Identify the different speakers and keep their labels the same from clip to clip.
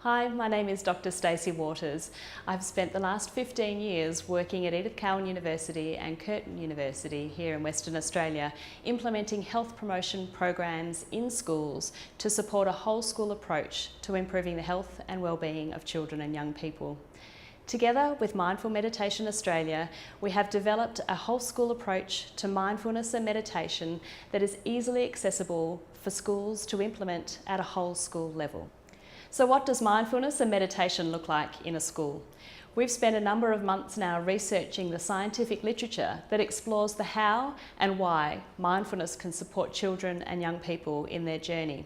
Speaker 1: Hi, my name is Dr. Stacey Waters. I've spent the last 15 years working at Edith Cowan University and Curtin University here in Western Australia, implementing health promotion programs in schools to support a whole school approach to improving the health and well-being of children and young people. Together with Mindful Meditation Australia, we have developed a whole school approach to mindfulness and meditation that is easily accessible for schools to implement at a whole school level. So what does mindfulness and meditation look like in a school? We've spent a number of months now researching the scientific literature that explores the how and why mindfulness can support children and young people in their journey.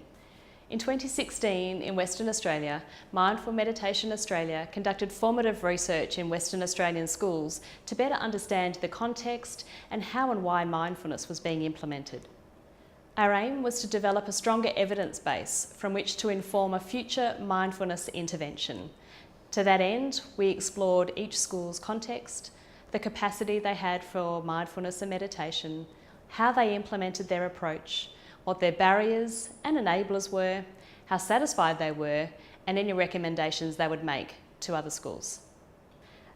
Speaker 1: In 2016, in Western Australia, Mindful Meditation Australia conducted formative research in Western Australian schools to better understand the context and how and why mindfulness was being implemented. Our aim was to develop a stronger evidence base from which to inform a future mindfulness intervention. To that end, we explored each school's context, the capacity they had for mindfulness and meditation, how they implemented their approach, what their barriers and enablers were, how satisfied they were, and any recommendations they would make to other schools.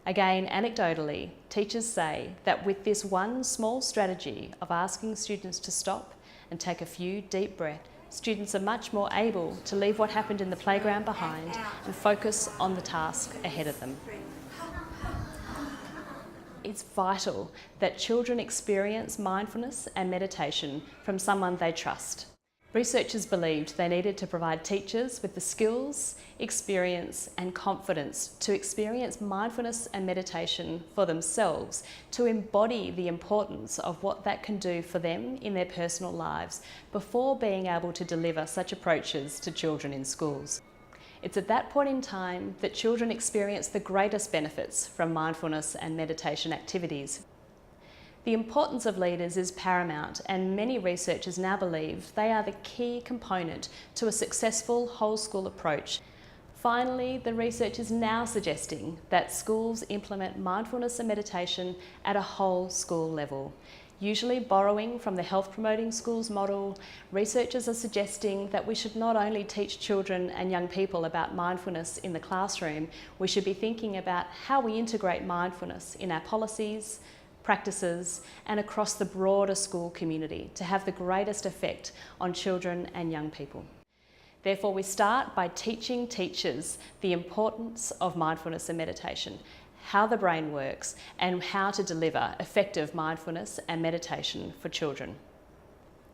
Speaker 1: Again, anecdotally, teachers say that with this one small strategy of asking students to stop and take a few deep breaths, students are much more able to leave what happened in the playground behind and focus on the task ahead of them. It's vital that children experience mindfulness and meditation from someone they trust. Researchers believed they needed to provide teachers with the skills, experience and confidence to experience mindfulness and meditation for themselves, to embody the importance of what that can do for them in their personal lives before being able to deliver such approaches to children in schools. It's at that point in time that children experience the greatest benefits from mindfulness and meditation activities. The importance of leaders is paramount, and many researchers now believe they are the key component to a successful whole school approach. Finally, the research is now suggesting that schools implement mindfulness and meditation at a whole school level. Usually borrowing from the health promoting schools model, researchers are suggesting that we should not only teach children and young people about mindfulness in the classroom, we should be thinking about how we integrate mindfulness in our policies, practices and across the broader school community to have the greatest effect on children and young people. Therefore, we start by teaching teachers the importance of mindfulness and meditation, how the brain works and how to deliver effective mindfulness and meditation for children.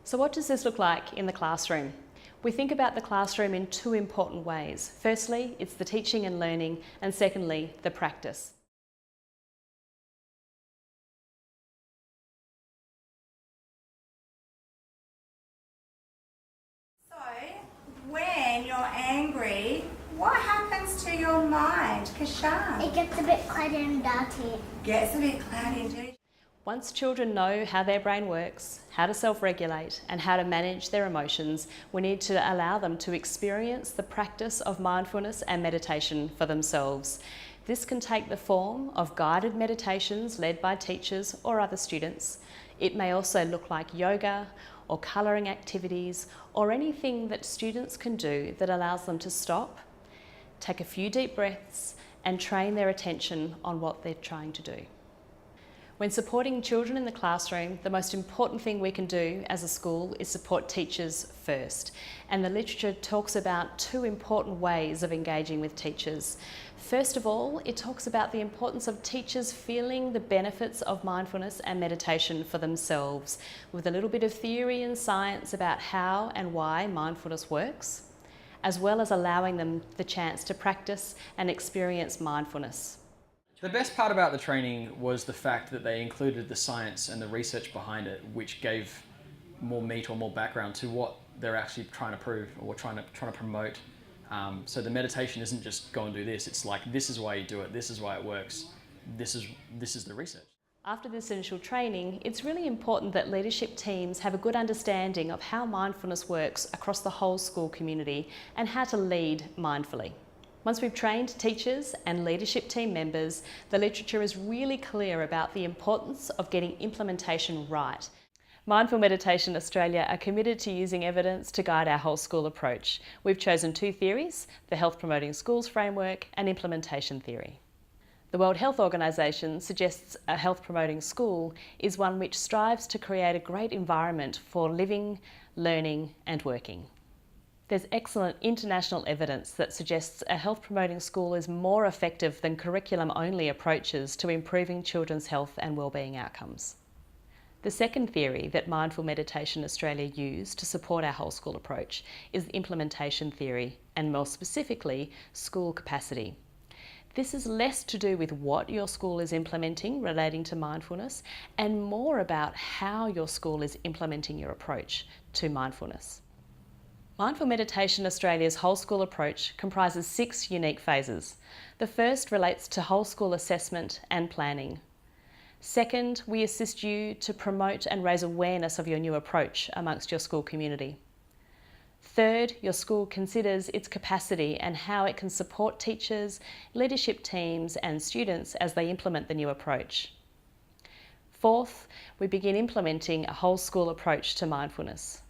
Speaker 1: So what does this look like in the classroom? We think about the classroom in two important ways. Firstly, it's the teaching and learning, and secondly, the practice.
Speaker 2: When you're angry, what happens to your mind, Kashan?
Speaker 3: It gets a bit cloudy and dirty.
Speaker 2: Gets a bit cloudy and dirty.
Speaker 1: Once children know how their brain works, how to self-regulate and how to manage their emotions, we need to allow them to experience the practice of mindfulness and meditation for themselves. This can take the form of guided meditations led by teachers or other students. It may also look like yoga or colouring activities or anything that students can do that allows them to stop, take a few deep breaths and train their attention on what they're trying to do. When supporting children in the classroom, the most important thing we can do as a school is support teachers first. And the literature talks about two important ways of engaging with teachers. First of all, it talks about the importance of teachers feeling the benefits of mindfulness and meditation for themselves, with a little bit of theory and science about how and why mindfulness works, as well as allowing them the chance to practice and experience mindfulness.
Speaker 4: The best part about the training was the fact that they included the science and the research behind it, which gave more meat or more background to what they're actually trying to prove or trying to promote. So the meditation isn't just go and do this, it's like this is why you do it, this is why it works, this is the research.
Speaker 1: After this initial training, it's really important that leadership teams have a good understanding of how mindfulness works across the whole school community and how to lead mindfully. Once we've trained teachers and leadership team members, the literature is really clear about the importance of getting implementation right. Mindful Meditation Australia are committed to using evidence to guide our whole school approach. We've chosen two theories, the Health Promoting Schools Framework and Implementation Theory. The World Health Organization suggests a health promoting school is one which strives to create a great environment for living, learning and working. There's excellent international evidence that suggests a health promoting school is more effective than curriculum-only approaches to improving children's health and wellbeing outcomes. The second theory that Mindful Meditation Australia use to support our whole school approach is the implementation theory, and more specifically, school capacity. This is less to do with what your school is implementing relating to mindfulness and more about how your school is implementing your approach to mindfulness. Mindful Meditation Australia's whole school approach comprises 6 unique phases. The first relates to whole school assessment and planning. Second, we assist you to promote and raise awareness of your new approach amongst your school community. Third, your school considers its capacity and how it can support teachers, leadership teams and students as they implement the new approach. Fourth, we begin implementing a whole school approach to mindfulness.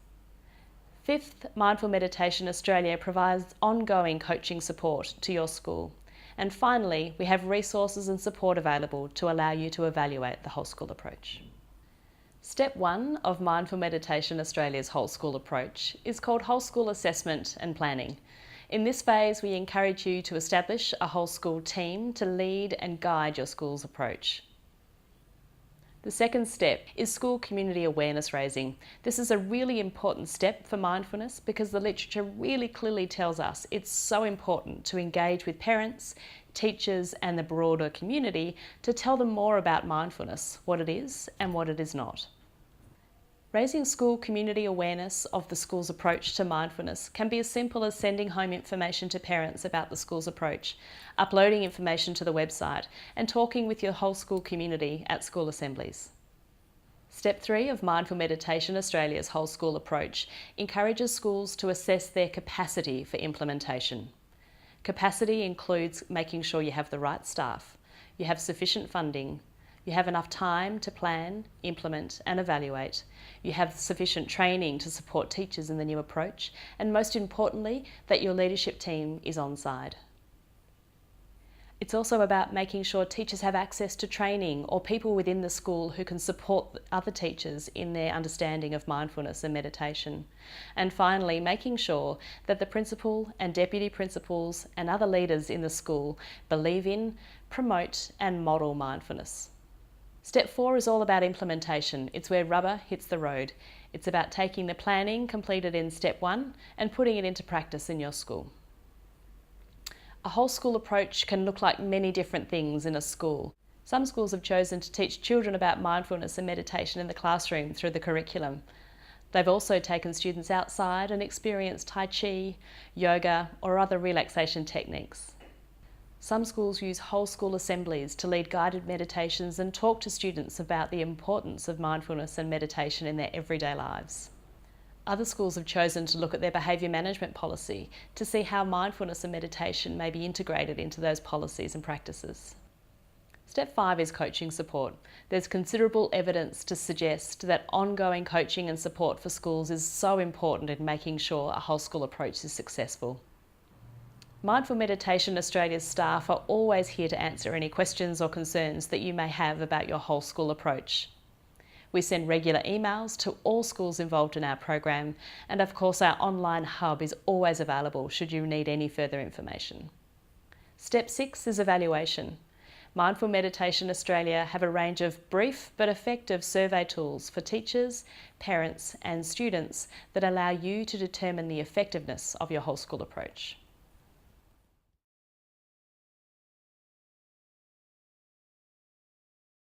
Speaker 1: Fifth, Mindful Meditation Australia provides ongoing coaching support to your school. And finally, we have resources and support available to allow you to evaluate the whole school approach. Step 1 of Mindful Meditation Australia's whole school approach is called whole school assessment and planning. In this phase, we encourage you to establish a whole school team to lead and guide your school's approach. The second step is school community awareness raising. This is a really important step for mindfulness because the literature really clearly tells us it's so important to engage with parents, teachers and the broader community to tell them more about mindfulness, what it is and what it is not. Raising school community awareness of the school's approach to mindfulness can be as simple as sending home information to parents about the school's approach, uploading information to the website, and talking with your whole school community at school assemblies. Step 3 of Mindful Meditation Australia's whole school approach encourages schools to assess their capacity for implementation. Capacity includes making sure you have the right staff, you have sufficient funding, you have enough time to plan, implement and evaluate. You have sufficient training to support teachers in the new approach, and most importantly, that your leadership team is on side. It's also about making sure teachers have access to training or people within the school who can support other teachers in their understanding of mindfulness and meditation. And finally, making sure that the principal and deputy principals and other leaders in the school believe in, promote and model mindfulness. Step 4 is all about implementation. It's where rubber hits the road. It's about taking the planning completed in step 1 and putting it into practice in your school. A whole school approach can look like many different things in a school. Some schools have chosen to teach children about mindfulness and meditation in the classroom through the curriculum. They've also taken students outside and experienced Tai Chi, yoga or other relaxation techniques. Some schools use whole school assemblies to lead guided meditations and talk to students about the importance of mindfulness and meditation in their everyday lives. Other schools have chosen to look at their behaviour management policy to see how mindfulness and meditation may be integrated into those policies and practices. Step 5 is coaching support. There's considerable evidence to suggest that ongoing coaching and support for schools is so important in making sure a whole school approach is successful. Mindful Meditation Australia's staff are always here to answer any questions or concerns that you may have about your whole school approach. We send regular emails to all schools involved in our program, and of course our online hub is always available should you need any further information. Step 6 is evaluation. Mindful Meditation Australia have a range of brief but effective survey tools for teachers, parents and students that allow you to determine the effectiveness of your whole school approach.